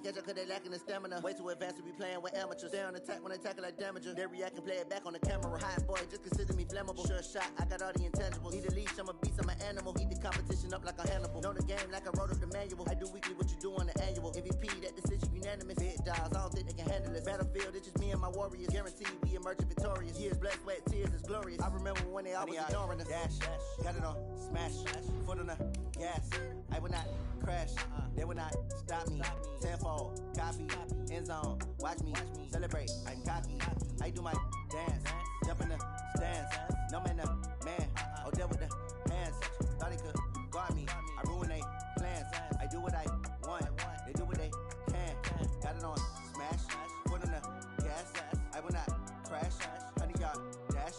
catch up cause they lacking the stamina. Way too advanced to be playing with amateurs. Stay on attack when they tackle like damager. They react and play it back on the camera. Hot boy, just consider me flammable. Sure shot, I got all the intangibles. Need a leash, I'm a beast, I'm an animal. Heat the competition up like a Hannibal. Know the game like I wrote up the manual. I do weekly what you do on the annual. MVP, that decision unanimous. Big dogs, I don't think they can handle it. Battlefield, it's just me and my warriors. Guaranteed we emerging victorious. Years, blood, sweat, tears, it's glorious. I remember when they always ignoring us. Dash, got it on, smash, foot on the gas. I will not crash, they will not stop me. Tenfold, copy, end zone, watch me celebrate. I'm cocky, I do my dance, jump in the stands. No man, the man, oh, deal with the hands. Thought he could guard me, I ruin they plans. I do what I want, they do what they can. Got it on, smash, foot on the gas. I will not crash, 100-yard dash,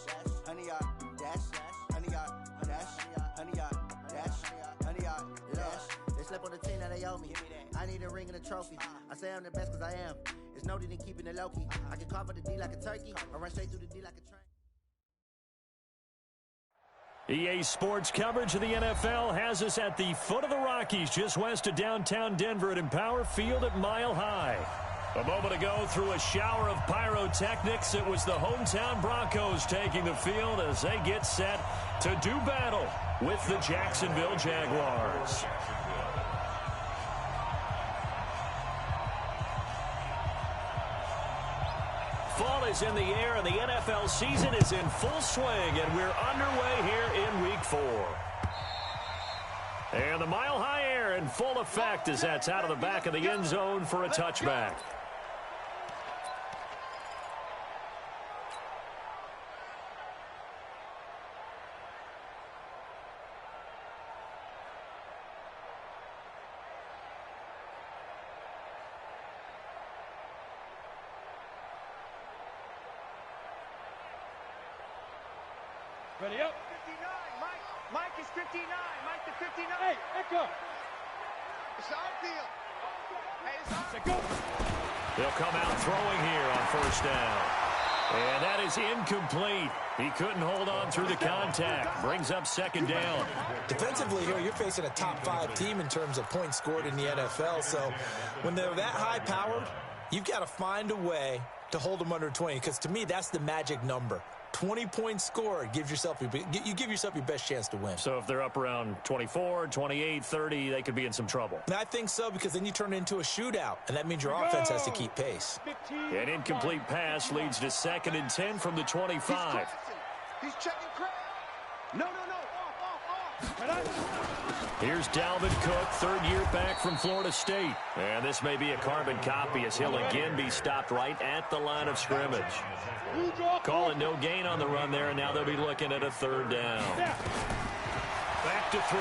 100-yard dash, 100-yard dash, 100-yard dash, 100-yard dash. They slept on the team that they owe me. I need a ring and a trophy. I say I'm the best cause I am. It's no need in keeping it low-key. I can carve up the D like a turkey, or run straight through the D like a train. EA Sports coverage of the NFL has us at the foot of the Rockies, just west of downtown Denver at Empower Field at Mile High. A moment ago, through a shower of pyrotechnics, it was the hometown Broncos taking the field as they get set to do battle with the Jacksonville Jaguars. Fall is in the air, and the NFL season is in full swing, and we're underway here in Week 4. And the mile-high air in full effect as that's out of the back of the end zone for a touchback. Ready up. 59. Mike is 59. Mike the 59. Hey, Echo. It's outfield. Hey, it's outfield. Go. They'll come out throwing here on first down. And that is incomplete. He couldn't hold on through the contact. Brings up second down. Defensively here, you're facing a top-5 team in terms of points scored in the NFL. So when they're that high-powered, you've got to find a way to hold them under 20. Because to me, that's the magic number. 20 points scored, you give yourself your best chance to win. So if they're up around 24, 28, 30, they could be in some trouble. And I think so, because then you turn it into a shootout, and that means your offense has to keep pace. An incomplete pass leads to 2nd and 10 from the 25. He's checking crowd. No. Here's Dalvin Cook, 3rd year back from Florida State. And this may be a carbon copy as he'll again be stopped right at the line of scrimmage. Calling no gain on the run there, and now they'll be looking at a 3rd down. Back to throw.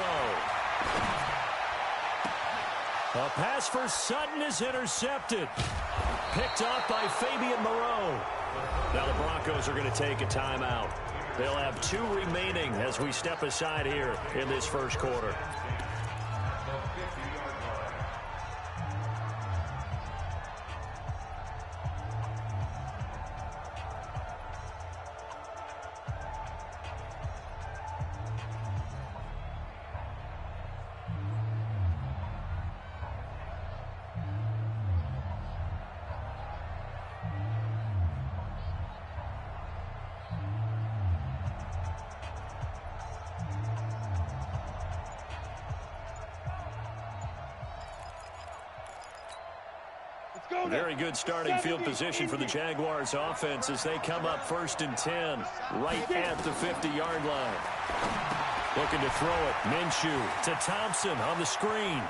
A pass for Sutton is intercepted. Picked up by Fabian Moreau. Now the Broncos are going to take a timeout. They'll have 2 remaining as we step aside here in this first quarter. Very good starting field position for the Jaguars offense as they come up 1st and 10 right at the 50-yard line. Looking to throw it. Minshew to Thompson on the screen.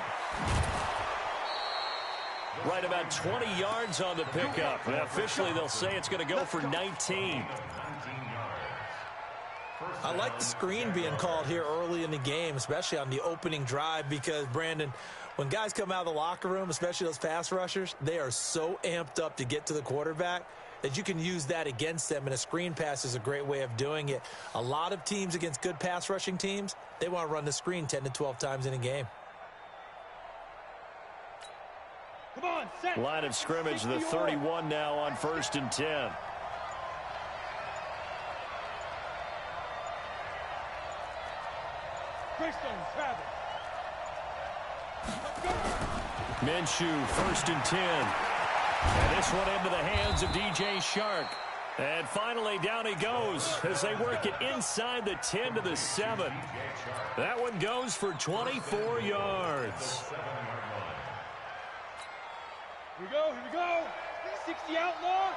Right about 20 yards on the pickup. And officially, they'll say it's going to go for 19. I like the screen being called here early in the game, especially on the opening drive, because, Brandon, when guys come out of the locker room, especially those pass rushers, they are so amped up to get to the quarterback that you can use that against them, and a screen pass is a great way of doing it. A lot of teams against good pass rushing teams, they want to run the screen 10 to 12 times in a game. Come on, set. Line of scrimmage, the 31 now on 1st and 10. Minshew, 1st and 10. And this one into the hands of DJ Shark. And finally, down he goes as they work it inside the 10 to the 7. That one goes for 24 yards. Here we go, here we go. 60 outlaw.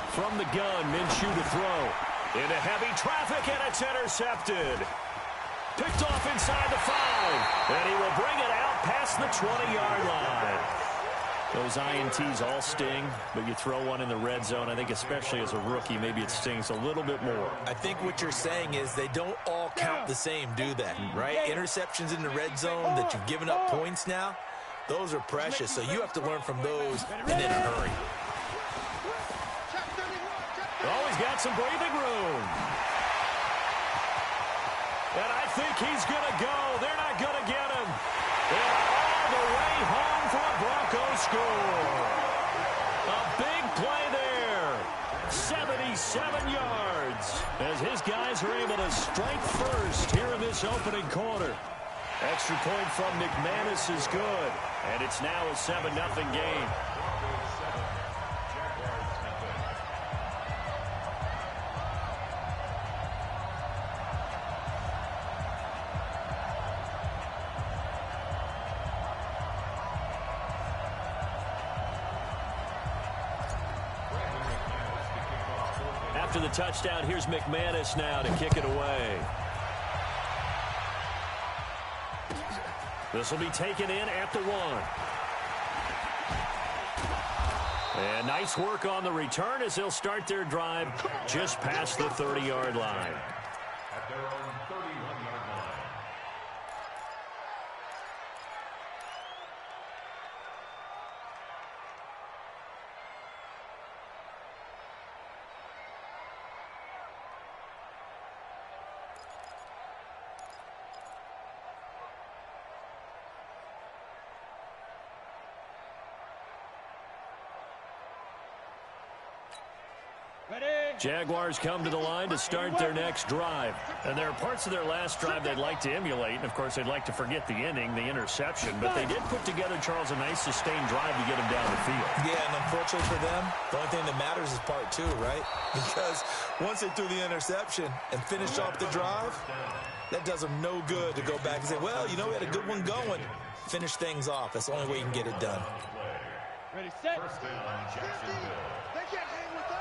From the gun, Minshew to throw. Into heavy traffic, and it's intercepted. Picked off inside the 5. And he will bring it out past the 20-yard line. Those INTs all sting, but you throw one in the red zone, I think especially as a rookie, maybe it stings a little bit more. I think what you're saying is they don't all count the same, do they? Right? Interceptions in the red zone that you've given up points now, those are precious. So you have to learn from those and in a hurry. Oh, he's got some breathing room. And I think he's going to go. They're not going to get him. They're all the way home for a Broncos score. A big play there. 77 yards as his guys are able to strike first here in this opening quarter. Extra point from McManus is good. And it's now a 7-0 game. After the touchdown, here's McManus now to kick it away. This will be taken in at the 1. And nice work on the return as they'll start their drive just past the 30-yard line. At their own 31-yard line. Jaguars come to the line to start their next drive. And there are parts of their last drive they'd like to emulate. And, of course, they'd like to forget the inning, the interception. But they did put together, Charles, a nice sustained drive to get them down the field. Yeah, and unfortunately for them, the only thing that matters is part 2, right? Because once they threw the interception and finished off the drive, that does them no good to go back and say, well, you know, we had a good one going. Finish things off. That's the only way you can get it done. Ready, set. First down, Jacksonville. They can't hang with us.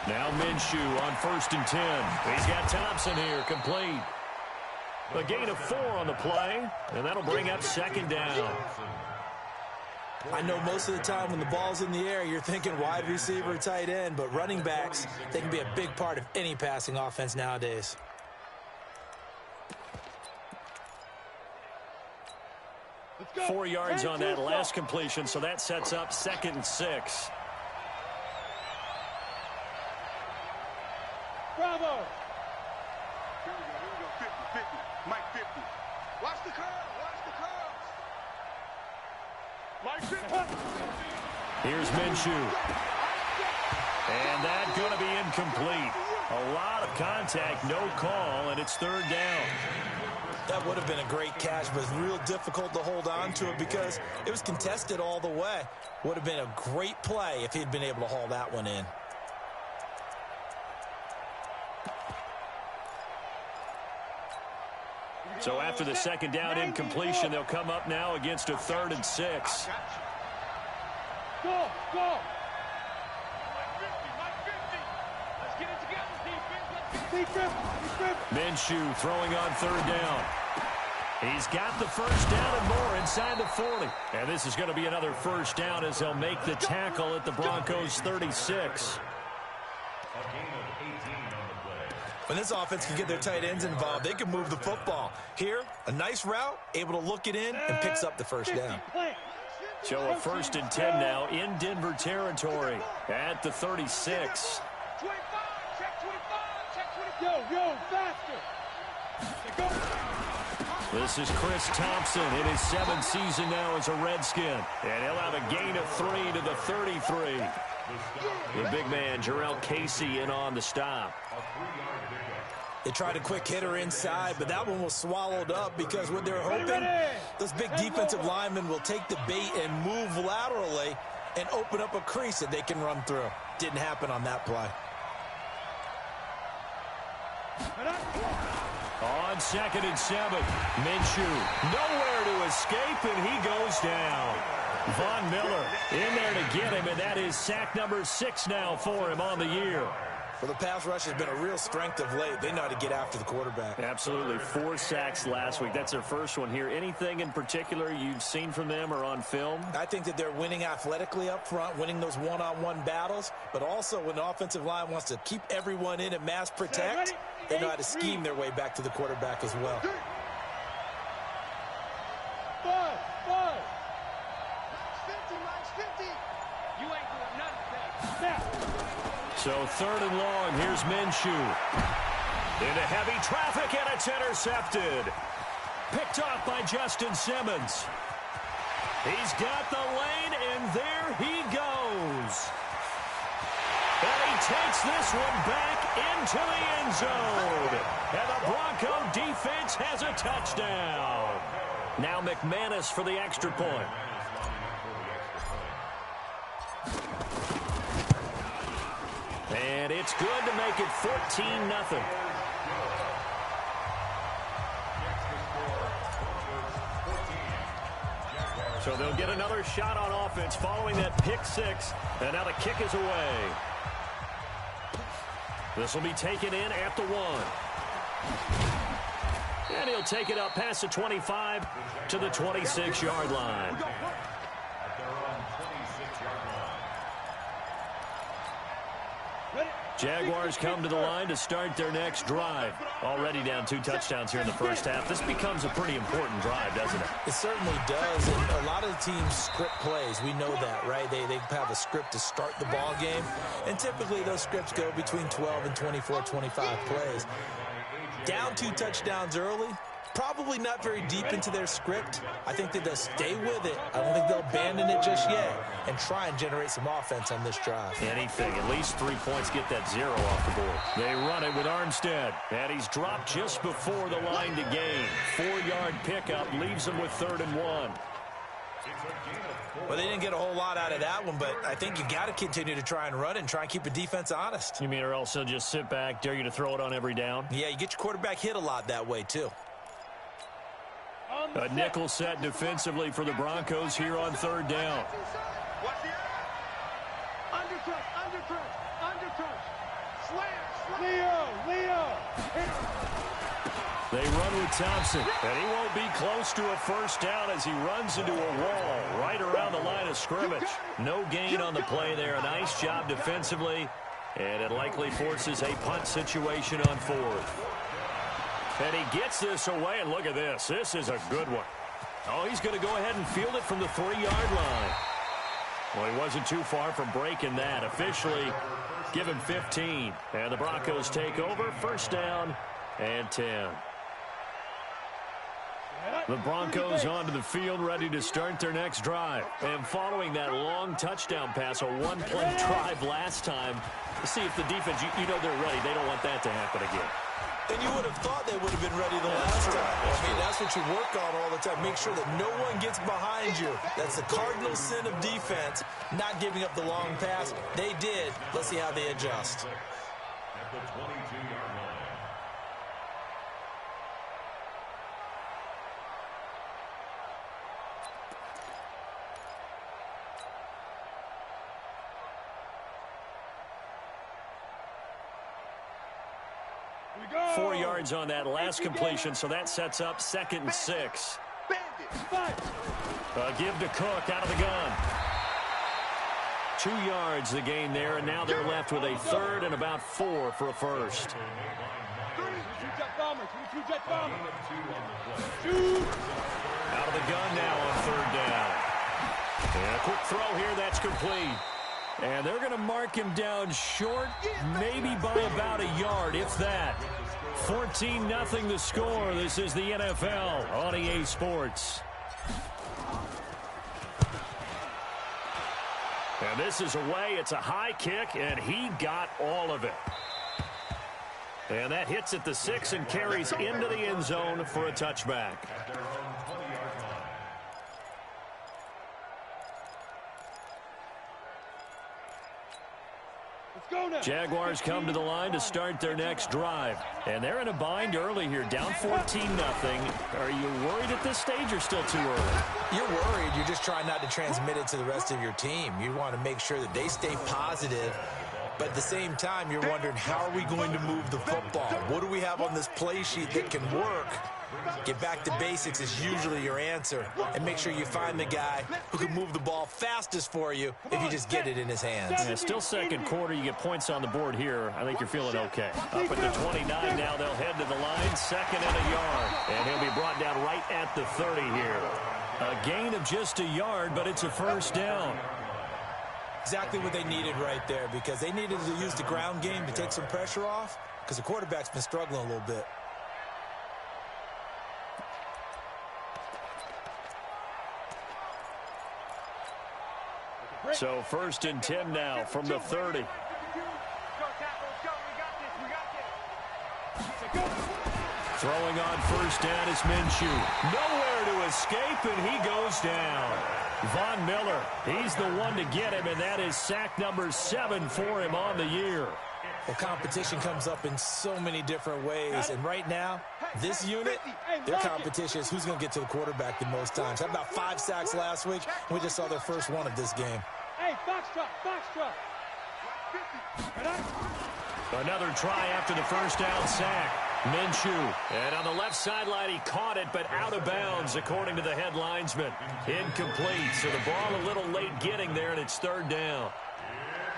Now Minshew on 1st and 10. He's got Thompson here, complete. A gain of 4 on the play, and that'll bring up 2nd down. I know most of the time when the ball's in the air, you're thinking wide receiver, tight end, but running backs, they can be a big part of any passing offense nowadays. Let's go. 4 yards on that last completion, so that sets up 2nd and 6. Bravo. Here we go, 50, 50. Mike 50. Watch the curve, watch the curves. Mike 50. Here's Minshew. And that's going to be incomplete. A lot of contact, no call, and it's 3rd down. That would have been a great catch, but it's real difficult to hold on to it because it was contested all the way. Would have been a great play if he'd been able to haul that one in. So after the 2nd down incompletion, they'll come up now against a 3rd and 6. Go, go. Mike 50. Let's get it together, defense. Minshew throwing on 3rd down. He's got the 1st down and more inside the 40. And this is going to be another 1st down as they'll make the tackle at the Broncos 36. When this offense can get their tight ends involved, they can move the football. Here, a nice route, able to look it in, and picks up the 1st down. So a 1st and 10 now in Denver territory at the 36. 25, check 25, check 25. Yo, faster. This is Chris Thompson in his 7th season now as a Redskin. And he'll have a gain of 3 to the 33. The big man, Jarrell Casey, in on the stop. They tried a quick hitter inside, but that one was swallowed up because what they're hoping, those big defensive linemen will take the bait and move laterally and open up a crease that they can run through. Didn't happen on that play. On 2nd and 7, Minshew nowhere to escape, and he goes down. Von Miller in there to get him, and that is sack number 6 now for him on the year. Well, the pass rush has been a real strength of late. They know how to get after the quarterback. Absolutely. 4 sacks last week. That's their first one here. Anything in particular you've seen from them or on film? I think that they're winning athletically up front, winning those one-on-one battles, but also when the offensive line wants to keep everyone in and mass protect, they know how to scheme their way back to the quarterback as well. Five. 50. You ain't doing nothing. Snap. So 3rd and long, here's Minshew. Into heavy traffic, and it's intercepted. Picked off by Justin Simmons. He's got the lane, and there he goes. And he takes this one back into the end zone. And the Bronco defense has a touchdown. Now McManus for the extra point. And it's good to make it 14-0. So they'll get another shot on offense following that pick 6. And now the kick is away. This will be taken in at the 1. And he'll take it up past the 25 to the 26-yard line. Jaguars come to the line to start their next drive. Already down 2 touchdowns here in the first half. This becomes a pretty important drive, doesn't it? It certainly does, and a lot of the teams script plays. We know that, right? They have a script to start the ball game, and typically those scripts go between 12 and 24, 25 plays. Down 2 touchdowns early, probably not very deep into their script. I think that they'll stay with it. I don't think they'll abandon it just yet and try and generate some offense on this drive. Anything. At least 3 points, get that 0 off the board. They run it with Armstead, and he's dropped just before the line to gain. 4-yard pickup leaves him with 3rd and 1. Well, they didn't get a whole lot out of that one, but I think you got to continue to try and run it and try and keep the defense honest. You mean or else they'll just sit back, dare you to throw it on every down? Yeah, you get your quarterback hit a lot that way, too. A nickel set defensively for the Broncos here on 3rd down. Undercrush. Slam. Leo. They run with Thompson, and he won't be close to a first down as he runs into a wall right around the line of scrimmage. No gain on the play there. A nice job defensively, and it likely forces a punt situation on 4th. And he gets this away, and look at this. This is a good one. Oh, he's going to go ahead and field it from the 3-yard line. Well, he wasn't too far from breaking that. Officially, give him 15. And the Broncos take over. First down and 10. The Broncos onto the field, ready to start their next drive. And following that long touchdown pass, a 1-play drive last time, to see if the defense, you know they're ready. They don't want that to happen again. And you would have thought they would have been ready the last time. I mean, that's what you work on all the time. Make sure that no one gets behind you. That's the cardinal sin of defense, not giving up the long pass. They did. Let's see how they adjust. At the 22-yard line. Go. 4 yards on that last completion, so that sets up 2nd and 6. Give to Cook out of the gun. 2 yards the gain there, and now they're left with a 3rd and about 4 for a first. Out of the gun now on 3rd down. And a quick throw here, that's complete. And they're going to mark him down short, maybe by about a yard, if that. 14-0 the score. This is the NFL on EA Sports. And this is away. It's a high kick, and he got all of it. And that hits at the 6 and carries into the end zone for a touchback. Jaguars come to the line to start their next drive. And they're in a bind early here, down 14-0. Are you worried at this stage or still too early? You're worried. You're just trying not to transmit it to the rest of your team. You want to make sure that they stay positive. But at the same time, you're wondering, how are we going to move the football? What do we have on this play sheet that can work? Get back to basics is usually your answer. And make sure you find the guy who can move the ball fastest for you if you just get it in his hands. Yeah, still second quarter. You get points on the board here. I think you're feeling okay. Up at the 29 now. They'll head to the line. 2nd and a yard. And he'll be brought down right at the 30 here. A gain of just a yard, but it's a first down. Exactly what they needed right there, because they needed to use the ground game to take some pressure off, because the quarterback's been struggling a little bit. So 1st and 10 now from the 30. Throwing on first down is Minshew. Nowhere to escape, and he goes down. Von Miller, he's the one to get him, and that is sack number 7 for him on the year. Well, competition comes up in so many different ways, and right now, this unit, their competition is who's going to get to the quarterback the most times. Had about 5 sacks last week, and we just saw their first one of this game. Hey, box truck. Another try after the first down sack. Minshew, and on the left sideline, he caught it, but out of bounds, according to the head linesman. Incomplete, so the ball a little late getting there, and it's 3rd down.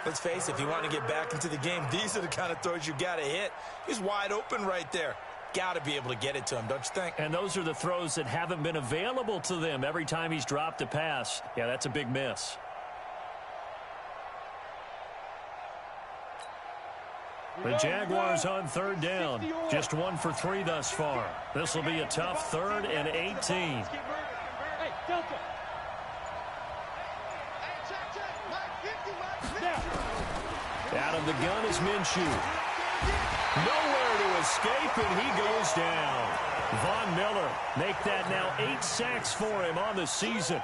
Let's face it, if you want to get back into the game, these are the kind of throws you got to hit. He's wide open right there. Got to be able to get it to him, don't you think? And those are the throws that haven't been available to them every time he's dropped a pass. Yeah, that's a big miss. The Jaguars on 3rd down. Just 1 for 3 thus far. This will be a tough 3rd and 18. Hey, Delta. Out of the gun is Minshew. Nowhere to escape, and he goes down. Von Miller make that now 8 sacks for him on the season.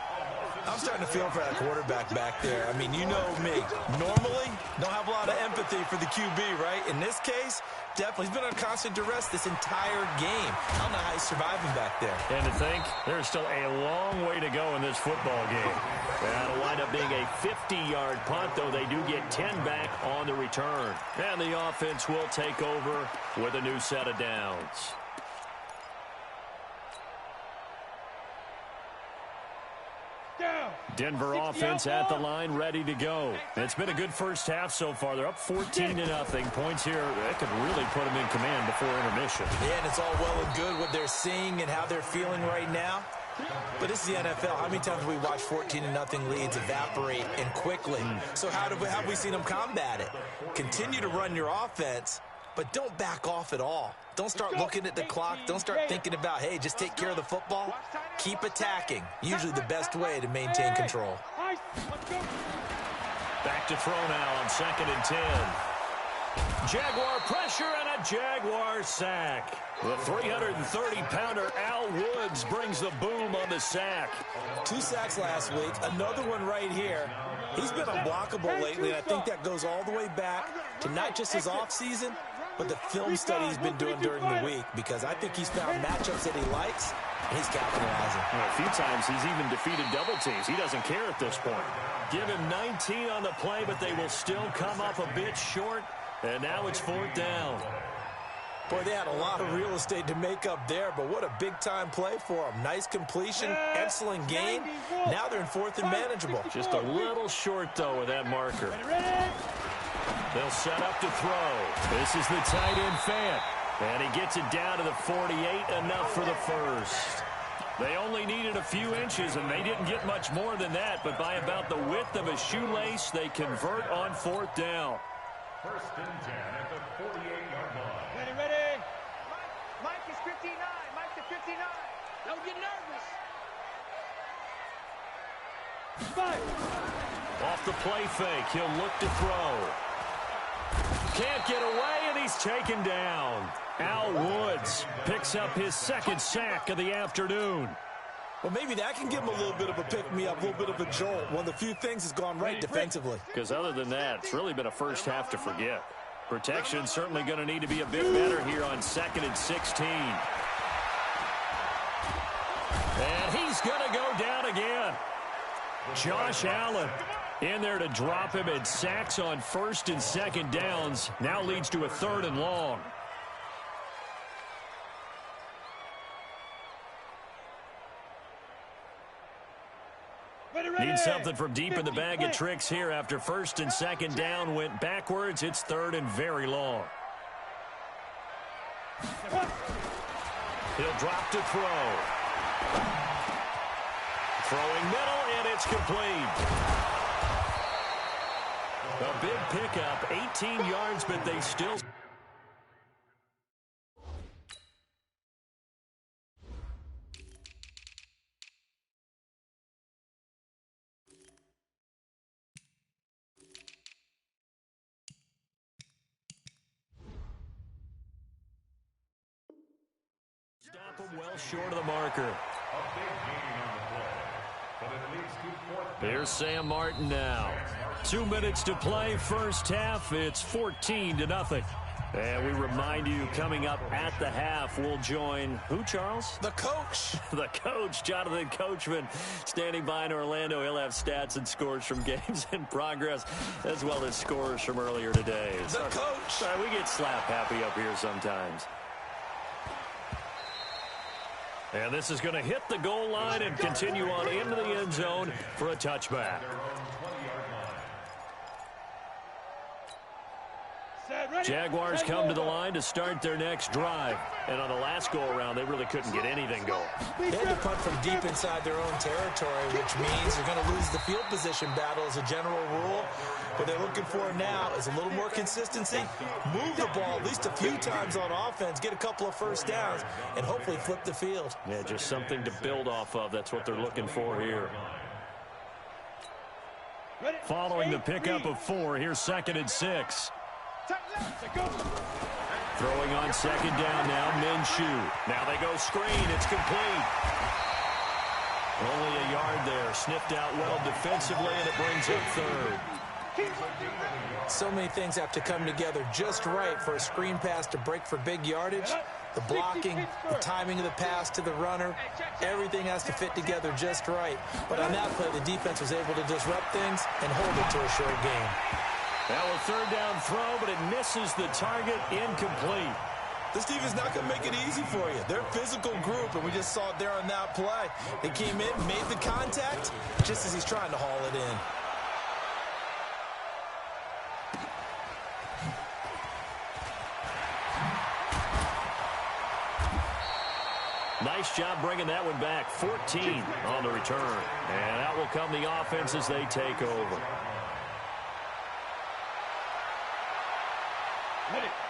I'm starting to feel for that quarterback back there. I mean, you know me. Normally, don't have a lot of empathy for the QB, right? In this case, definitely. He's been under constant duress this entire game. I don't know how he's surviving back there. And to think, there's still a long way to go in this football game. That'll wind up being a 50-yard punt, though they do get 10 back on the return. And the offense will take over with a new set of downs. Denver offense at the line, ready to go. It's been a good first half so far. They're up 14-0. Points here, that could really put them in command before intermission. Yeah, and it's all well and good what they're seeing and how they're feeling right now. But this is the NFL. How many times have we watched 14-0 leads evaporate and quickly? So how have we seen them combat it? Continue to run your offense, but don't back off at all. Don't start looking at the clock. Don't start thinking about, hey, just take care of the football. Keep attacking. Usually the best way to maintain control. Back to throw now on 2nd and 10. Jaguar pressure and a Jaguar sack. The 330-pounder Al Woods brings the boom on the sack. 2 sacks last week. Another one right here. He's been unblockable lately, and I think that goes all the way back to not just his offseason, but the film study he's been doing during the week, because I think he's found matchups that he likes, and he's capitalizing. A few times he's even defeated double teams. He doesn't care at this point. Give him 19 on the play, but they will still come up a bit short, and now it's 4th down. Boy, they had a lot of real estate to make up there, but what a big-time play for them. Nice completion, excellent game. Now they're in 4th and manageable. Just a little short, though, with that marker. They'll set up to throw. This is the tight end Fant. And he gets it down to the 48, enough for the first. They only needed a few inches, and they didn't get much more than that. But by about the width of a shoelace, they convert on 4th down. 1st and 10 at the 48-yard line. Ready. Mike is 59. Mike's at 59. Don't get nervous. 5. Off the play fake, he'll look to throw. Can't get away, and he's taken down. Al Woods picks up his second sack of the afternoon. Well, maybe that can give him a little bit of a pick-me-up, a little bit of a jolt. One of the few things has gone right defensively. Because other than that, it's really been a first half to forget. Protection certainly going to need to be a bit better here on 2nd and 16. And he's going to go down again. Josh Allen in there to drop him, and sacks on 1st and 2nd downs. Now leads to a 3rd and long. Need something from deep in the bag of tricks here after 1st and 2nd down went backwards. It's 3rd and very long. He'll drop to throw. Throwing middle, and it's complete. A big pickup, 18 yards, but they still... Stop him well short of the marker. Here's Sam Martin now. 2 minutes to play, first half. It's 14-0. And we remind you, coming up at the half, we'll join who, Charles? The coach. The coach, Jonathan Coachman, standing by in Orlando. He'll have stats and scores from games in progress, as well as scores from earlier today. The coach. We get slap happy up here sometimes. And this is going to hit the goal line and continue on into the end zone for a touchback. Jaguars come to the line to start their next drive. And on the last go-around, they really couldn't get anything going. They had to punt from deep inside their own territory, which means they're going to lose the field position battle as a general rule. What they're looking for now is a little more consistency, move the ball at least a few times on offense, get a couple of first downs, and hopefully flip the field. Yeah, just something to build off of. That's what they're looking for here. Following the pickup of 4, here's 2nd and 6. Throwing on 2nd down now, Minshew. Now they go screen. It's complete. Only a yard there. Sniffed out well defensively, and it brings up 3rd. So many things have to come together just right for a screen pass to break for big yardage. The blocking, the timing of the pass to the runner, everything has to fit together just right. But on that play, the defense was able to disrupt things and hold it to a short game. Now a 3rd down throw, but it misses the target, incomplete. This defense is not going to make it easy for you. They're a physical group, and we just saw it there on that play. They came in, made the contact, just as he's trying to haul it in. Nice job bringing that one back. 14 on the return. And out will come the offense as they take over.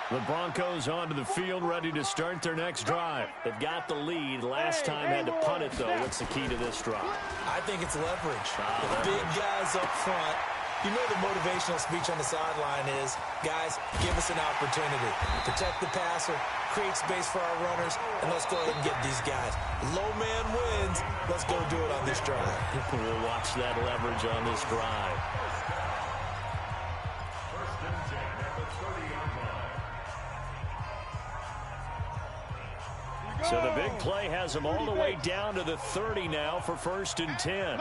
The Broncos onto the field, ready to start their next drive. They've got the lead. Last time had to punt it, though. What's the key to this drive? I think it's leverage. The big guys up front. You know the motivational speech on the sideline is, guys, give us an opportunity. Protect the passer, create space for our runners, and let's go ahead and get these guys. Low man wins. Let's go do it on this drive. We'll watch that leverage on this drive. So the big play has them all the way down to the 30 now for 1st and 10.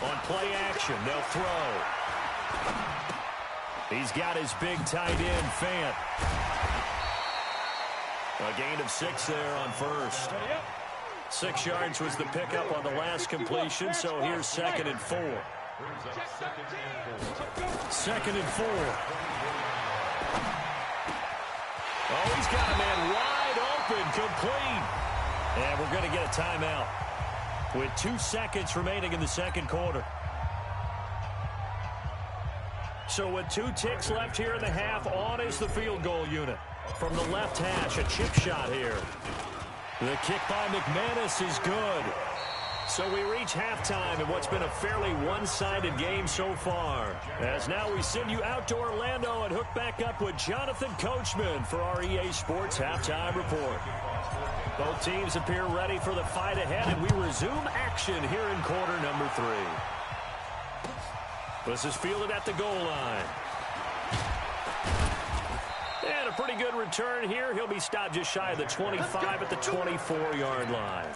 On play action, they'll throw. He's got his big tight end, Fant. A gain of 6 there on 1st. 6 yards was the pickup on the last completion, so here's 2nd and 4. 2nd and 4. Oh, he's got a man wide open, complete. And we're going to get a timeout with 2 seconds remaining in the second quarter. So with 2 ticks left here in the half, on is the field goal unit. From the left hash, a chip shot here. The kick by McManus is good. So we reach halftime in what's been a fairly one-sided game so far. As now we send you out to Orlando and hook back up with Jonathan Coachman for our EA Sports Halftime Report. Both teams appear ready for the fight ahead, and we resume action here in quarter number 3. This is fielded at the goal line. And a pretty good return here. He'll be stopped just shy of the 25 at the 24-yard line.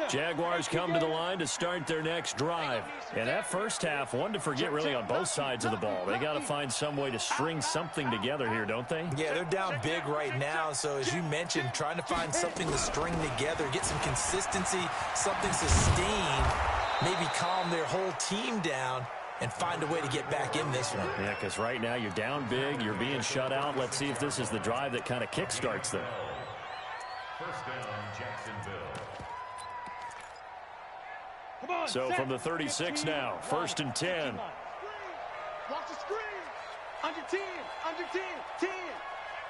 Jaguars come to the line to start their next drive. And that first half, one to forget really on both sides of the ball. They got to find some way to string something together here, don't they? Yeah, they're down big right now. So as you mentioned, trying to find something to string together, get some consistency, something sustained, maybe calm their whole team down and find a way to get back in this one. Yeah, because right now you're down big, you're being shut out. Let's see if this is the drive that kind of kickstarts them. First down, Jacksonville. So from the 36 now, 1st and 10. Watch the screen. Under 10, under 10, 10.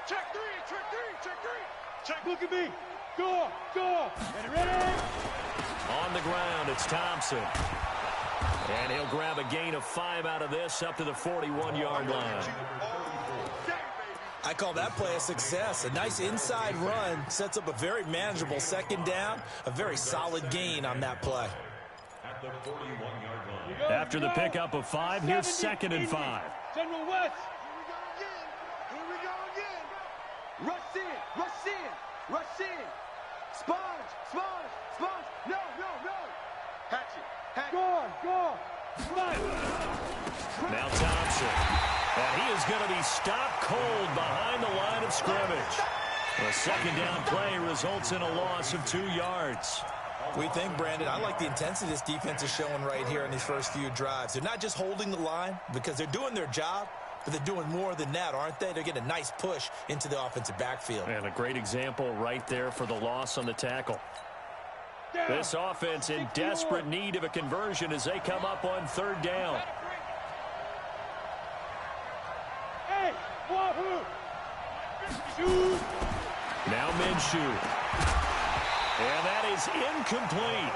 Check 3, check 3, check 3. Check, look at me. Go, go. Ready? On the ground, it's Thompson. And he'll grab a gain of 5 out of this up to the 41-yard line. I call that play a success. A nice inside run sets up a very manageable second down, a very solid gain on that play. After the pickup of 5, here's 2nd and 5. General West. Here we go again. Rush in, rush in, rush in. Sponge, sponge, sponge. No, no, no. Hatchet, hatchet. Go, go. Now Thompson. And he is going to be stopped cold behind the line of scrimmage. The second down play results in a loss of 2 yards. We think, Brandon, I like the intensity this defense is showing right here in these first few drives. They're not just holding the line because they're doing their job, but they're doing more than that, aren't they? They're getting a nice push into the offensive backfield. And a great example right there for the loss on the tackle. This offense in desperate need of a conversion as they come up on 3rd down. Hey, Wahoo! Shoot! Now Minshew. And that is incomplete.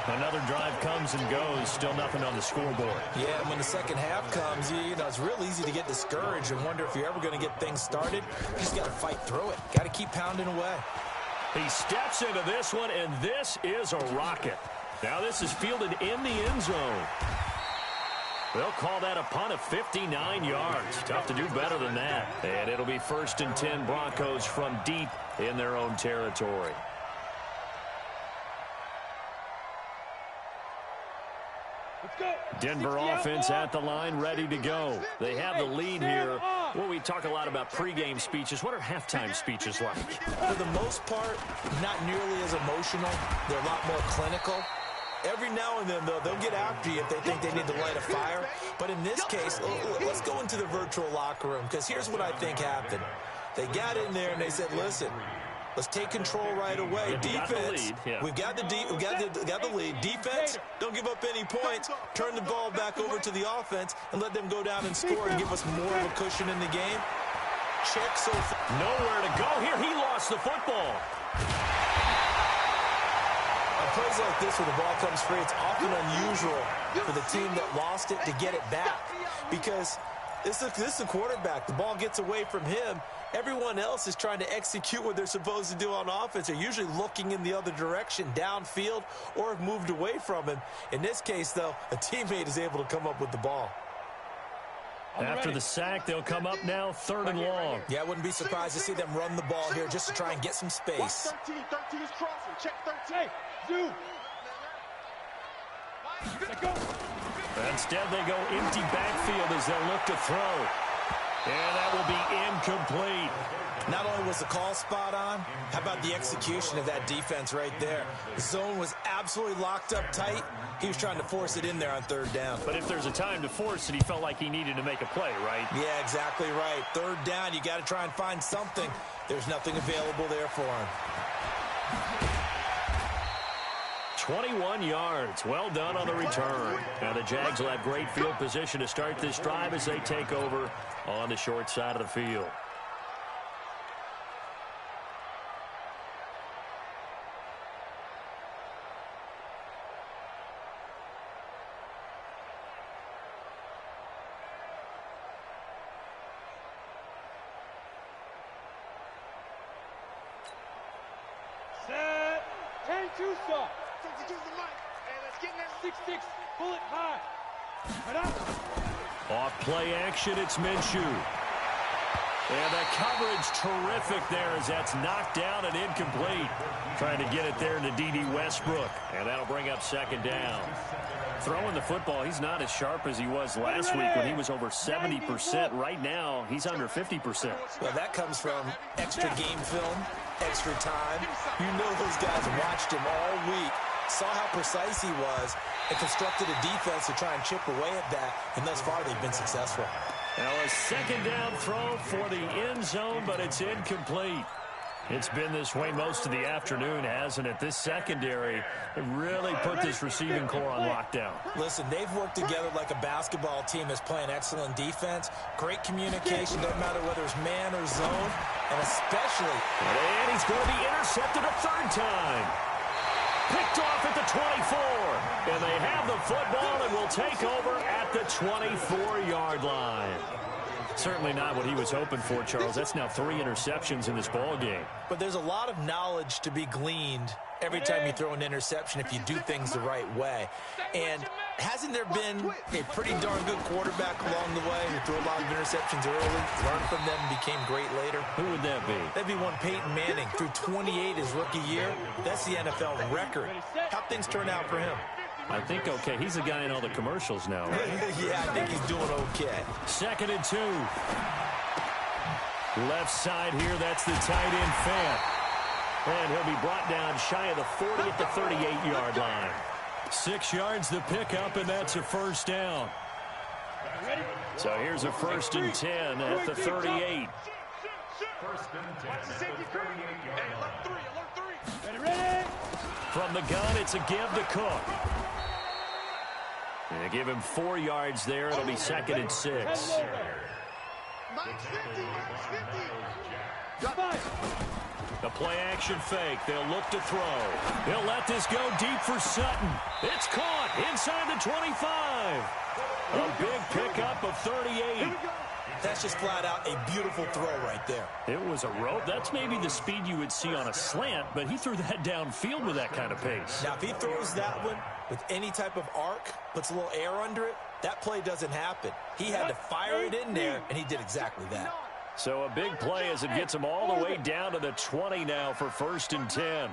Another drive comes and goes. Still nothing on the scoreboard. Yeah, and when the second half comes, you know, it's real easy to get discouraged and wonder if you're ever going to get things started. You just got to fight through it. Got to keep pounding away. He steps into this one, and this is a rocket. Now this is fielded in the end zone. They'll call that a punt of 59 yards. Tough to do better than that. And it'll be 1st and 10 Broncos from deep in their own territory. Denver offense at the line, ready to go. They have the lead here. Well, we talk a lot about pregame speeches. What are halftime speeches like? For the most part, not nearly as emotional. They're a lot more clinical. Every now and then, though, they'll get after you if they think they need to light a fire. But in this case, let's go into the virtual locker room, because here's what I think happened. They got in there and they said, listen, let's take control right away. Defense, we've got the lead. Defense, don't give up any points. Turn the ball back over to the offense and let them go down and score and give us more of a cushion in the game. Check so far. Nowhere to go here. He lost the football. On plays like this where the ball comes free, it's often unusual for the team that lost it to get it back, because this is the quarterback. The ball gets away from him. Everyone else is trying to execute what they're supposed to do on offense. They're usually looking in the other direction, downfield, or have moved away from him. In this case, though, a teammate is able to come up with the ball. After the sack, they'll come up now 3rd and long. Yeah, I wouldn't be surprised to see them run the ball here just to try and get some space. 13 is crossing. Check 13. Zoom. Instead, they go empty backfield as they'll look to throw. And that will be incomplete. Not only was the call spot on, how about the execution of that defense right there? The zone was absolutely locked up tight. He was trying to force it in there on 3rd down. But if there's a time to force it, he felt like he needed to make a play, right? Yeah, exactly right. 3rd down, you got to try and find something. There's nothing available there for him. 21 yards. Well done on the return. Now the Jags will have great field position to start this drive as they take over on the short side of the field. Set. 10-2 soft. Hey, let's get in that 6-6. Pull it high. Right up. Off play action, it's Minshew. And the coverage terrific there as that's knocked down and incomplete. Trying to get it there to D.D. Westbrook. And that'll bring up second down. Throwing the football, he's not as sharp as he was last week when he was over 70%. Right now, he's under 50%. Well, that comes from extra game film, extra time. You know those guys watched him all week, saw how precise he was, and constructed a defense to try and chip away at that, and thus far they've been successful. Now a second down throw for the end zone, but it's incomplete. It's been this way most of the afternoon, hasn't it? This secondary really put this receiving core on lockdown. Listen, they've worked together like a basketball team that's playing excellent defense. Great communication, doesn't matter whether it's man or zone, and especially... And he's going to be intercepted a third time. Picked off at the 24. And they have the football and will take over at the 24-yard line. Certainly not what he was hoping for, Charles. That's now 3 interceptions in this ball game. But there's a lot of knowledge to be gleaned every time you throw an interception if you do things the right way. And hasn't there been a pretty darn good quarterback along the way who threw a lot of interceptions early, learned from them, and became great later? Who would that be? That'd be one Peyton Manning. Threw 28 his rookie year. That's the NFL record. How'd things turn out for him? I think okay. He's the guy in all the commercials now, right? Yeah, I think he's doing okay. 2nd and 2. Left side here, that's the tight end Fant. And he'll be brought down shy of the 40 at the 38-yard line. 6 yards the pickup, and that's a first down. So here's a 1st and 10 at the 38. From the gun, it's a give to Cook. And they give him 4 yards there. It'll be 2nd and 6. The play action fake. They'll look to throw. They'll let this go deep for Sutton. It's caught inside the 25. A big pickup of 38. That's just flat out a beautiful throw right there. It was a rope. That's maybe the speed you would see on a slant, but he threw that downfield with that kind of pace. Now, if he throws that one with any type of arc, puts a little air under it, that play doesn't happen. He had to fire it in there, and he did exactly that. So a big play as it gets him all the way down to the 20 now for 1st and 10.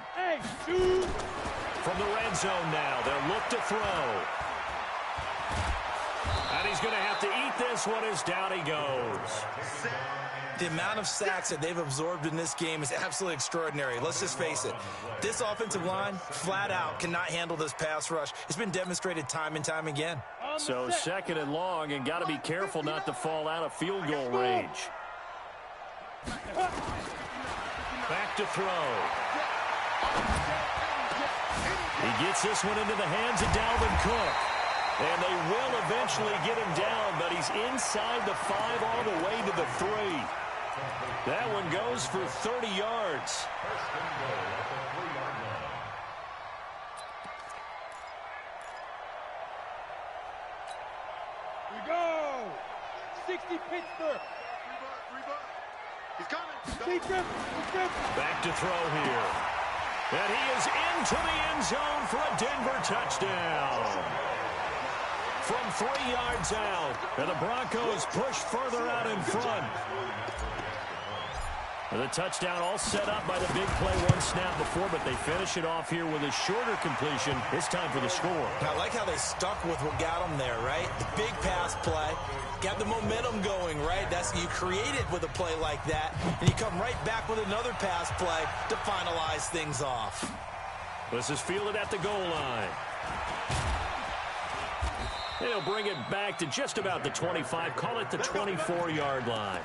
From the red zone now, they'll look to throw. And he's going to have to eat this one as down he goes. The amount of sacks that they've absorbed in this game is absolutely extraordinary. Let's just face it. This offensive line, flat out, cannot handle this pass rush. It's been demonstrated time and time again. So 2nd and long, and got to be careful not to fall out of field goal range. Back to throw. He gets this one into the hands of Dalvin Cook. And they will eventually get him down, but he's inside the 5 all the way to the 3. That one goes for 30 yards. We go! 60 Pittsburgh. He's coming. Back to throw here. And he is into the end zone for a Denver touchdown. From 3 yards out, and the Broncos push further out in front. And the touchdown all set up by the big play one snap before, but they finish it off here with a shorter completion. It's time for the score. I like how they stuck with what got them there, right? The big pass play, got the momentum going, right? That's you create it with a play like that, and you come right back with another pass play to finalize things off. This is fielded at the goal line. They'll bring it back to just about the 25, call it the 24-yard line.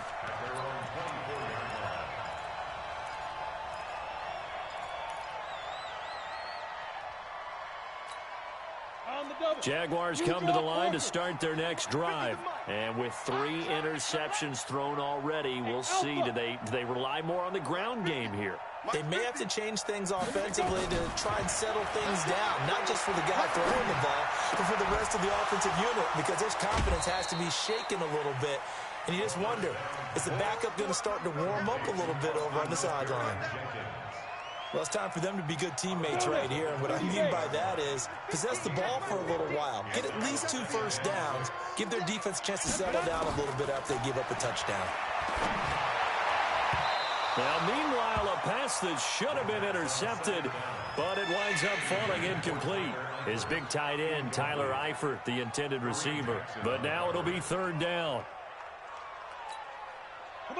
Jaguars come to the line to start their next drive. And with 3 interceptions thrown already, we'll see. Do they rely more on the ground game here? They may have to change things offensively to try and settle things down, not just for the guy throwing the ball, but for the rest of the offensive unit, because his confidence has to be shaken a little bit. And you just wonder, is the backup going to start to warm up a little bit over on the sideline? Well, it's time for them to be good teammates right here. And what I mean by that is possess the ball for a little while. Get at least 2 first downs. Give their defense a chance to settle down a little bit after they give up a touchdown. Now, meanwhile, a pass that should have been intercepted, but it winds up falling incomplete. His big tight end, Tyler Eifert, the intended receiver. But now it'll be 3rd down.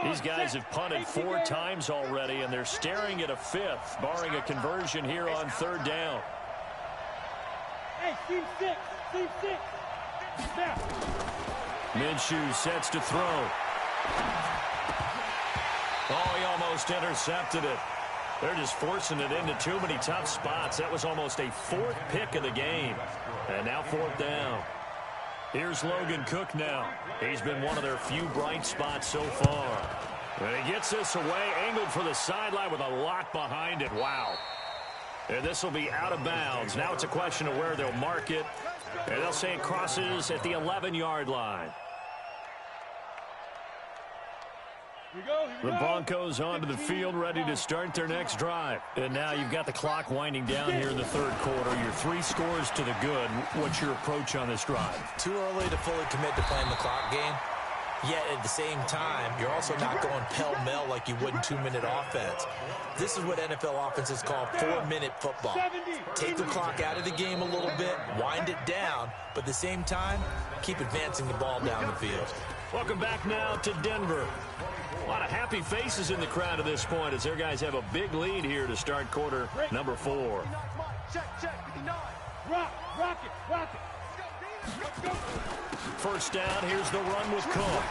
These guys have punted 4 times already, and they're staring at a 5th, barring a conversion here on 3rd down. Hey, team 6. Now. Minshew sets to throw. Oh, he almost intercepted it. They're just forcing it into too many tough spots. That was almost a 4th pick of the game. And now 4th down. Here's Logan Cook now. He's been one of their few bright spots so far. And he gets this away, angled for the sideline with a lot behind it. Wow. And this will be out of bounds. Now it's a question of where they'll mark it. And they'll say it crosses at the 11-yard line. The Broncos onto the field, ready to start their next drive. And now you've got the clock winding down here in the 3rd quarter. Your 3 scores to the good. What's your approach on this drive? Too early to fully commit to playing the clock game. Yet at the same time, you're also not going pell-mell like you would in 2-minute offense. This is what NFL offenses call 4-minute football. Take the clock out of the game a little bit, wind it down, but at the same time, keep advancing the ball down the field. Welcome back now to Denver. A lot of happy faces in the crowd at this point as their guys have a big lead here to start quarter number 4. Rock it. First down, here's the run with Cook.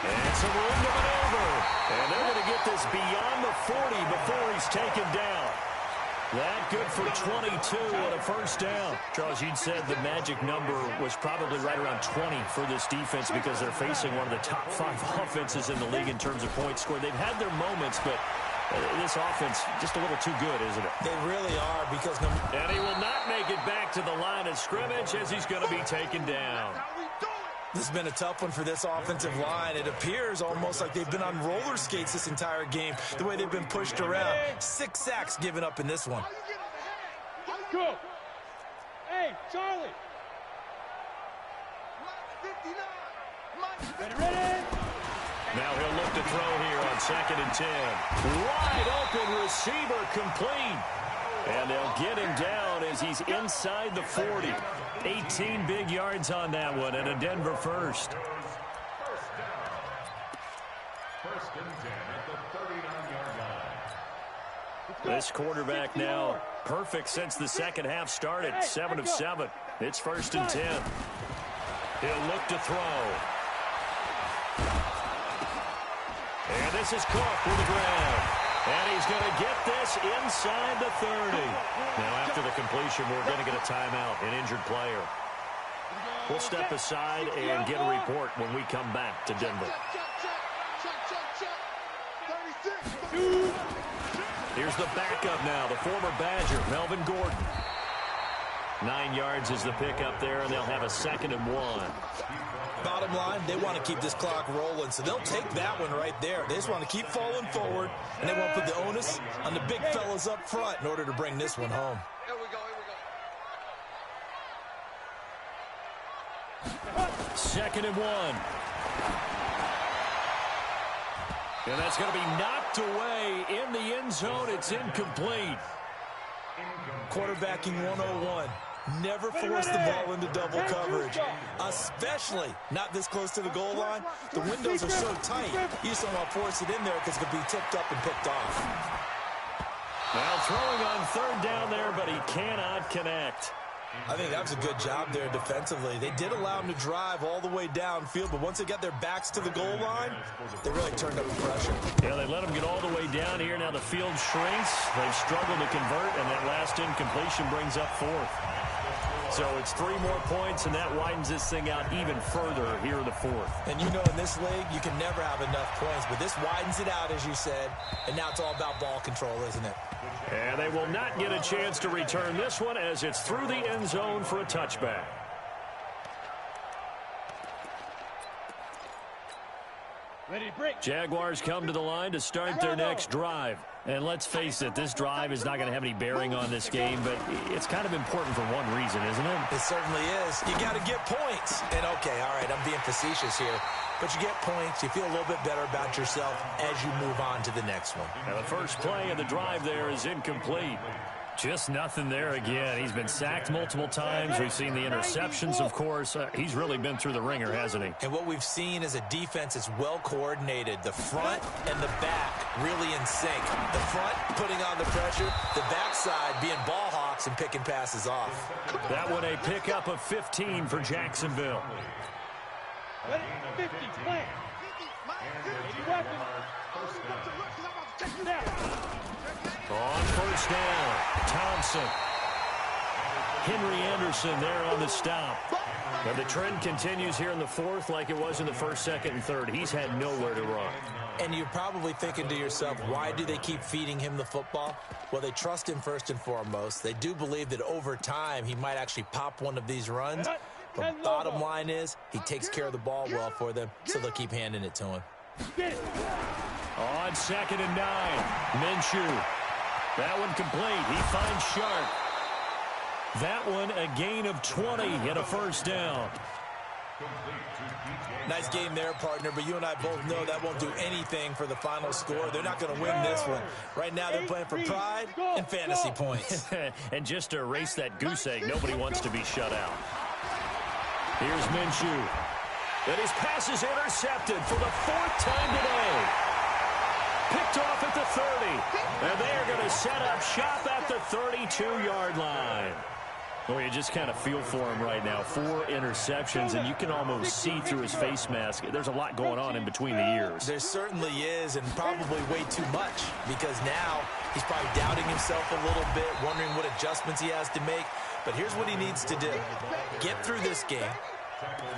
And some room to maneuver. And they're going to get this beyond the 40 before he's taken down. That good for 22 on a first down. Charles, you'd said the magic number was probably right around 20 for this defense because they're facing one of the top 5 offenses in the league in terms of points scored. They've had their moments, but this offense just a little too good, isn't it? They really are because... And he will not make it back to the line of scrimmage as he's going to be taken down. This has been a tough one for this offensive line. It appears almost like they've been on roller skates this entire game, the way they've been pushed around. 6 sacks given up in this one. Go. Hey, Charlie. Ready? Now he'll look to throw here on 2nd and 10. Wide open receiver complete. And they'll get him down as he's inside the 40. 18 big yards on that one, and a Denver first. First and 10 at the 39-yard line. This quarterback now perfect since the second half started. 7 of 7. It's 1st and 10. He'll look to throw. And this is Cook with the grab. And he's going to get this inside the 30. Now, after the completion, we're going to get a timeout, an injured player. We'll step aside and get a report when we come back to Denver. Here's the backup now, the former Badger, Melvin Gordon. 9 yards is the pickup there, and they'll have a 2nd and 1. Bottom line, they want to keep this clock rolling, so they'll take that one right there. They just want to keep falling forward, and they want to put the onus on the big fellas up front in order to bring this one home. Here we go. 2nd and 1. And that's going to be knocked away in the end zone. It's incomplete. Quarterbacking 101. Never force the ball into double coverage, especially not this close to the goal line. The windows are so tight, you just don't want to force it in there because it could be tipped up and picked off. Now throwing on 3rd down there, but he cannot connect. I think that was a good job there defensively. They did allow him to drive all the way downfield, but once they got their backs to the goal line, they really turned up the pressure. Yeah, they let him get all the way down here. Now the field shrinks. They've struggled to convert, and that last incompletion brings up 4th. So it's 3 more points, and that widens this thing out even further here in the fourth. And you know in this league, you can never have enough points, but this widens it out, as you said, and now it's all about ball control, isn't it? And they will not get a chance to return this one as it's through the end zone for a touchback. Ready to break. Jaguars come to the line to start their next drive. And let's face it, this drive is not going to have any bearing on this game, but it's kind of important for one reason, isn't it? It certainly is. You got to get points. And, okay, all right, I'm being facetious here. But you get points, you feel a little bit better about yourself as you move on to the next one. Now the first play of the drive there is incomplete. Just nothing there again. He's been sacked multiple times. We've seen the interceptions, of course. He's really been through the ringer, hasn't he? And what we've seen is a defense that's well coordinated. The front and the back really in sync. The front putting on the pressure, the backside being ball hawks and picking passes off. That one a pickup of 15 for Jacksonville. Ready, 50, play. 80 weapons. On first down, Thompson. Henry Anderson there on the stop. Now the trend continues here in the fourth like it was in the first, second, and third. He's had nowhere to run. And you're probably thinking to yourself, why do they keep feeding him the football? Well, they trust him first and foremost. They do believe that over time he might actually pop one of these runs. But bottom line is he takes care of the ball well for them, so they'll keep handing it to him. On 2nd and 9, Minshew. That one complete. He finds Sharp. That one a gain of 20 and a first down. Nice game there, partner, but you and I both know that won't do anything for the final score. They're not going to win this one. Right now they're playing for pride and fantasy points. And just to erase that goose egg, nobody wants to be shut out. Here's Minshew. And his pass is intercepted for the 4th time today. Picked off at the 30. And they are going to set up shop at the 32-yard line. Well, you just kind of feel for him right now. 4 interceptions, and you can almost see through his face mask. There's a lot going on in between the ears. There certainly is, and probably way too much, because now he's probably doubting himself a little bit, wondering what adjustments he has to make. But here's what he needs to do. Get through this game,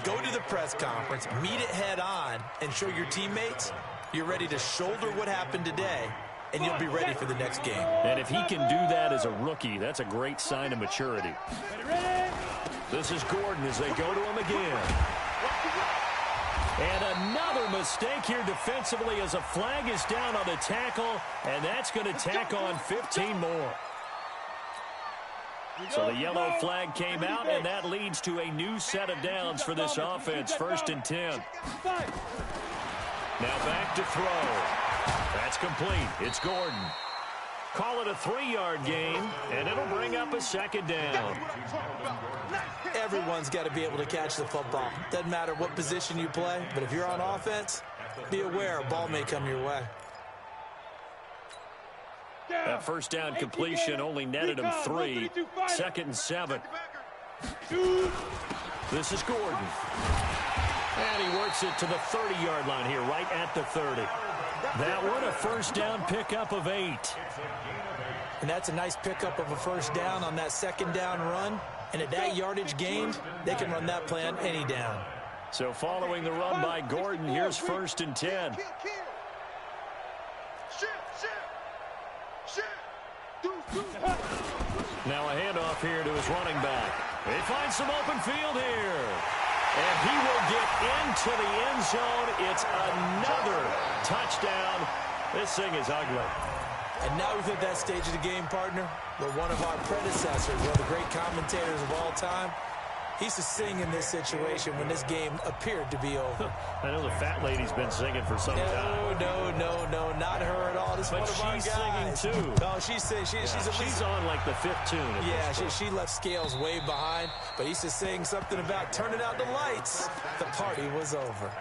go to the press conference, meet it head on, and show your teammates you're ready to shoulder what happened today, and you'll be ready for the next game. And if he can do that as a rookie, that's a great sign of maturity. This is Gordon as they go to him again. And another mistake here defensively as a flag is down on the tackle, and that's going to tack on 15 more. So the yellow flag came out, and that leads to a new set of downs for this offense. 1st and 10. Now back to throw. That's complete. It's Gordon. Call it a 3-yard gain, and it'll bring up a 2nd down. Everyone's got to be able to catch the football. Doesn't matter what position you play, but if you're on offense, be aware a ball may come your way. That first down completion only netted him 3. 2nd and 7. This is Gordon. And he works it to the 30-yard line here, right at the 30. That one, a first down pickup of 8. And that's a nice pickup of a first down on that 2nd down run. And at that yardage gained, they can run that play on any down. So following the run by Gordon, here's 1st and 10. Now a handoff here to his running back. He finds some open field here. And he will get into the end zone. It's another touchdown. This thing is ugly. And now we've hit that stage of the game, partner, where one of our predecessors, one of the great commentators of all time, he used to sing in this situation when this game appeared to be over. I know the fat lady's been singing for some time. No, not her at all. This but one of our she's guys. singing too. No, she's on like the 5th tune. Yeah, she left Scales way behind, but he used to sing something about turning out the lights. The party was over.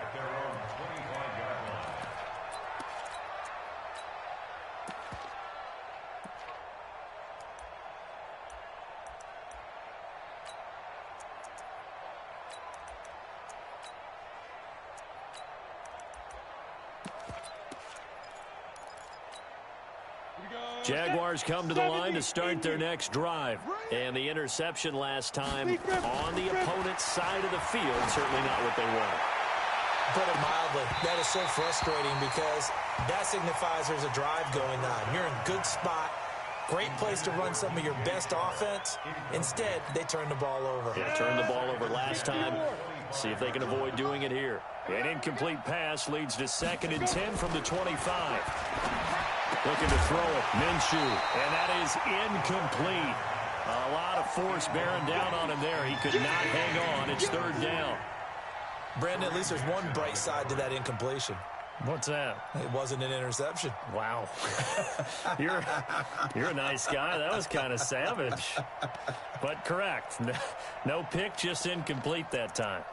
Jaguars come to the line to start their next drive. And the interception last time on the opponent's side of the field, certainly not what they wanted. Put it mildly, that is so frustrating because that signifies there's a drive going on. You're in a good spot, great place to run some of your best offense. Instead, they turn the ball over. Yeah, turned the ball over last time. See if they can avoid doing it here. An incomplete pass leads to 2nd and 10 from the 25. Looking to throw it, Minshew, and that is incomplete. A lot of force bearing down on him there. He could not hang on. It's 3rd down. Brandon, at least there's one bright side to that incompletion. What's that? It wasn't an interception. Wow. You're a nice guy. That was kind of savage. But correct. No pick, just incomplete that time.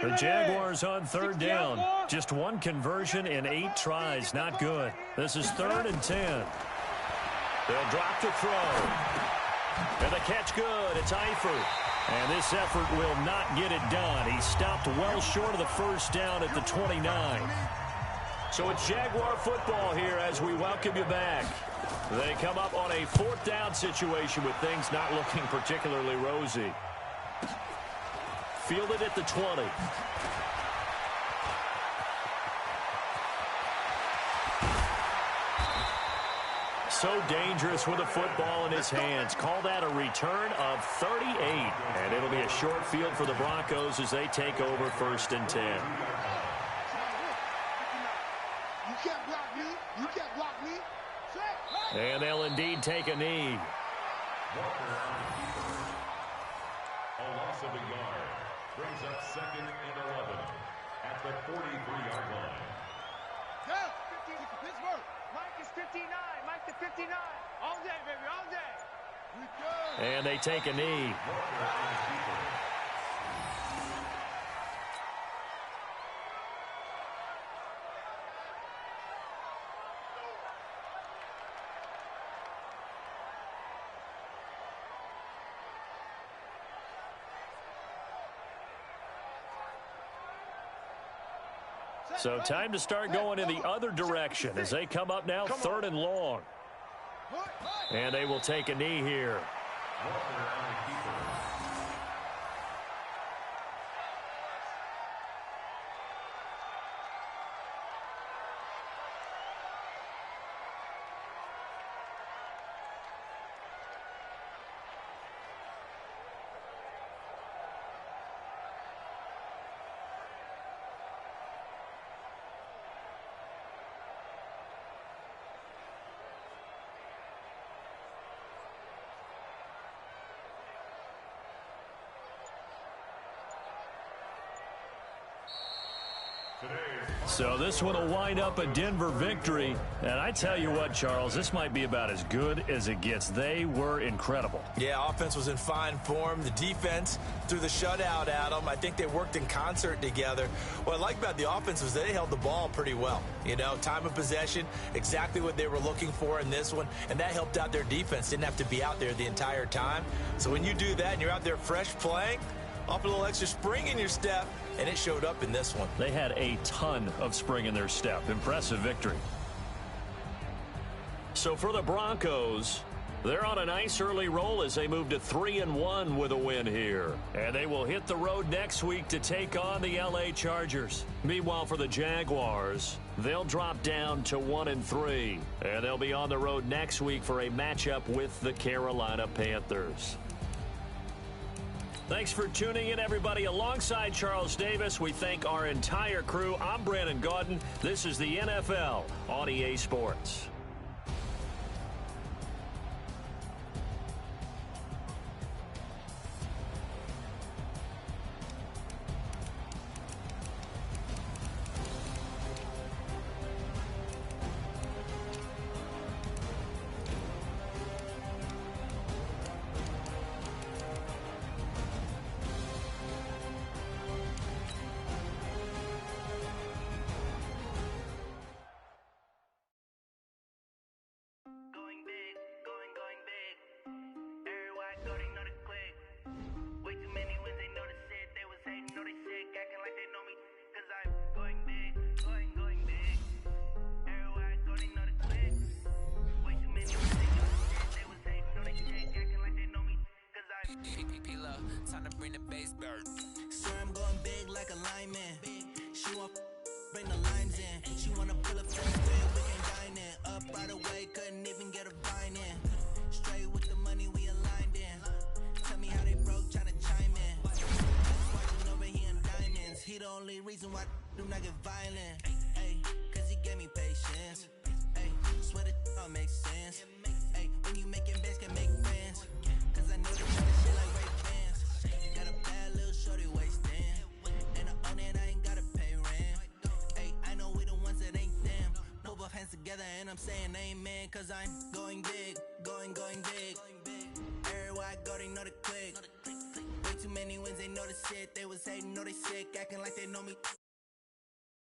The Jaguars on 3rd down. Just one conversion in 8 tries. Not good. This is 3rd and 10. They'll drop to throw. And the catch good. It's Eifert. And this effort will not get it done. He stopped well short of the 1st down at the 29. So it's Jaguar football here as we welcome you back. They come up on a 4th down situation with things not looking particularly rosy. Fielded at the 20. So dangerous with a football in his hands. Call that a return of 38. And it'll be a short field for the Broncos as they take over 1st and 10. You can't block me. You can't block me. And they'll indeed take a knee. A loss of a yard. Brings up 2nd and 11 at the 43-yard line. Yeah, 50 Pittsburgh. Mike is 59. Mike the 59. All day, baby, all day. And they take a knee. So time to start going in the other direction as they come up now 3rd and long. And they will take a knee here. So this one will wind up a Denver victory. And I tell you what, Charles, this might be about as good as it gets. They were incredible. Yeah, offense was in fine form. The defense threw the shutout at them. I think they worked in concert together. What I like about the offense was they held the ball pretty well. You know, time of possession, exactly what they were looking for in this one. And that helped out their defense. Didn't have to be out there the entire time. So when you do that and you're out there fresh playing, off a little extra spring in your step, and it showed up in this one. They had a ton of spring in their step. Impressive victory. So for the Broncos, they're on a nice early roll as they move to 3-1 with a win here. And they will hit the road next week to take on the LA Chargers. Meanwhile, for the Jaguars, they'll drop down to 1-3. And they'll be on the road next week for a matchup with the Carolina Panthers. Thanks for tuning in, everybody. Alongside Charles Davis, we thank our entire crew. I'm Brandon Gaudin. This is the NFL on EA Sports. bring the bass bird. Swear I'm going big like a lineman. She want bring the limes in. She wanna pull up first way, we can dine in. Up right away, couldn't even get a vine in. Straight with the money we aligned in. Tell me how they broke, tryna chime in. Watching over here in diamonds. He the only reason why do not get violent. Ay, cause he gave me patience. Ay, swear that all makes sense. Ay, when you making bands can make friends. Cause I know they tryna shit like Ray Bans. Got a bad little shorty wasting. And I own it, I ain't gotta pay rent. Ay, I know we the ones that ain't them. Put both hands together and I'm saying amen. Cause I'm going big, going big. Everywhere I go, they know the click. Way too many wins, they know the shit. They was hating, know they sick, acting like they know me.